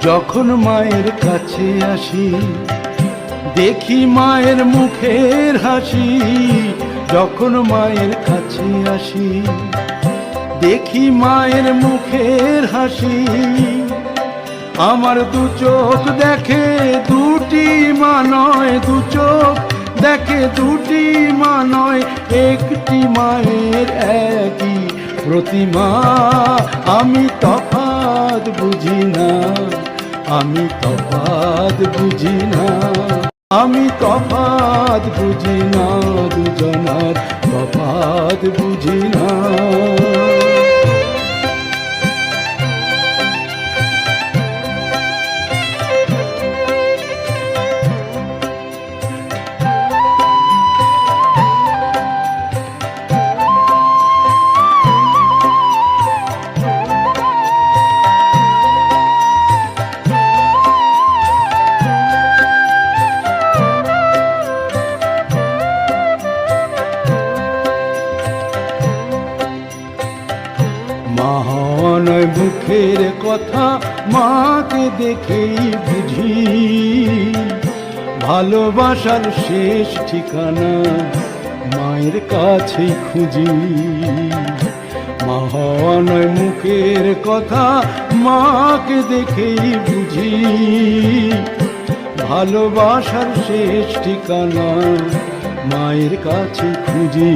যখন মায়ের কাছে আসি দেখি মায়ের মুখের হাসি, যখন মায়ের কাছে আসি দেখি মায়ের মুখের হাসি। আমার দু চোখ দেখে দুটি মা নয়, দু চোখ দেখে দুটি মা নয়, একটি মায়ের একই প্রতিমা। আমি তফাৎ বুঝি না, আমি তফাৎ বুঝি না, আমি তফাৎ বুঝি না, দুজনার তফাৎ বুঝি না। মা নয় মুখের কথা, মাকে দেখেই বুঝি ভালোবাসার শেষ ঠিকানা মায়ের কাছেই খুঁজি। মা নয় মুখের কথা, মাকে দেখেই বুঝি ভালোবাসার শেষ ঠিকানা মায়ের কাছে খুঁজি।